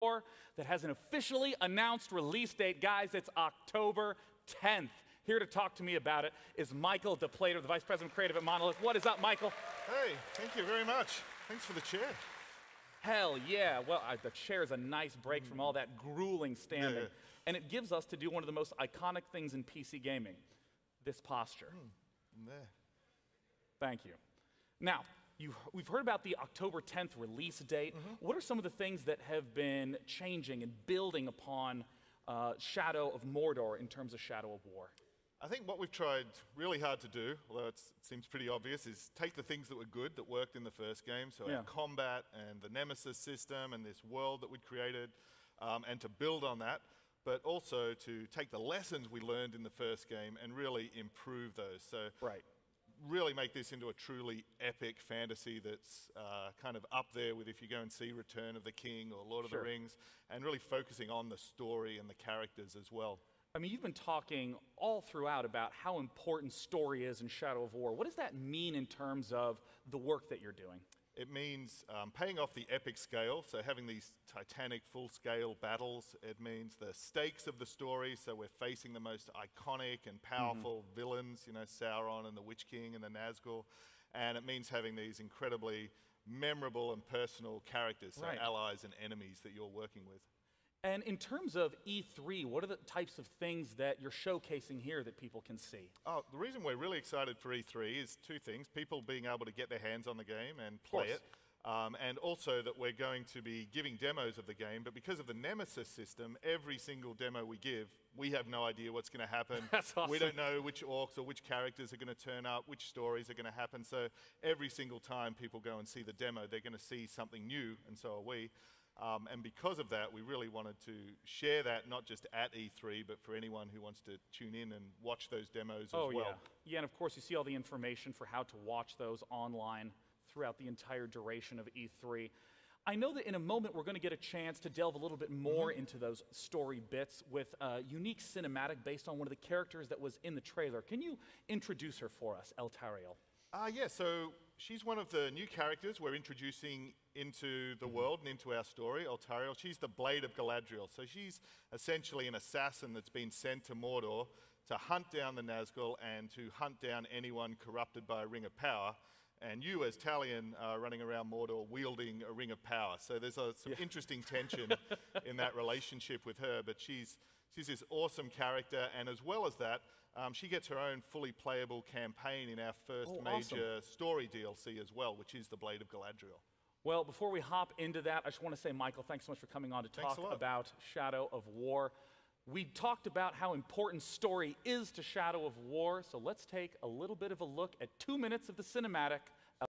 War that has an officially announced release date. Guys, it's October 10th. Here to talk to me about it is Michael DePlater, the Vice President of Creative at Monolith. What is up, Michael? Hey, thank you very much. Thanks for the chair. Hell yeah. Well, the chair is a nice break from all that grueling standing. Yeah. And it gives us to do one of the most iconic things in PC gaming, this posture. There. Thank you. Now, we've heard about the October 10th release date. What are some of the things that have been changing and building upon Shadow of Mordor in terms of Shadow of War? I think what we've tried really hard to do, although it seems pretty obvious, is take the things that were good that worked in the first game, so our combat and the Nemesis system and this world that we'd created, and to build on that, but also to take the lessons we learned in the first game and really improve those. So really make this into a truly epic fantasy that's kind of up there with if you go and see Return of the King or Lord of the Rings, and really focusing on the story and the characters as well. I mean, you've been talking all throughout about how important story is in Shadow of War. What does that mean in terms of the work that you're doing? It means paying off the epic scale, so having these titanic full-scale battles. It means the stakes of the story, so we're facing the most iconic and powerful villains, you know, Sauron and the Witch King and the Nazgul. And it means having these incredibly memorable and personal characters, so allies and enemies that you're working with. And in terms of E3, what are the types of things that you're showcasing here that people can see? Oh, the reason we're really excited for E3 is two things. People being able to get their hands on the game and play it. And also that we're going to be giving demos of the game, but because of the Nemesis system, every single demo we give, we have no idea what's going to happen. That's awesome. We don't know which orcs or which characters are going to turn up, which stories are going to happen. So every single time people go and see the demo, they're going to see something new, and so are we. And because of that, we really wanted to share that, not just at E3, but for anyone who wants to tune in and watch those demos as well. Yeah, and of course, you see all the information for how to watch those online throughout the entire duration of E3. I know that in a moment, we're going to get a chance to delve a little bit more into those story bits with a unique cinematic based on one of the characters that was in the trailer. Can you introduce her for us, Eltariel? Yeah, so she's one of the new characters we're introducing into the world and into our story, Eltariel. She's the Blade of Galadriel. So she's essentially an assassin that's been sent to Mordor to hunt down the Nazgul and to hunt down anyone corrupted by a Ring of Power. And you, as Talion, are running around Mordor wielding a Ring of Power. So there's some interesting tension in that relationship with her. But she's this awesome character, and as well as that, she gets her own fully playable campaign in our first major story DLC as well, which is the Blade of Galadriel. Well, before we hop into that, I just want to say, Michael, thanks so much for coming on to talk about Shadow of War. We talked about how important story is to Shadow of War, so let's take a little bit of a look at 2 minutes of the cinematic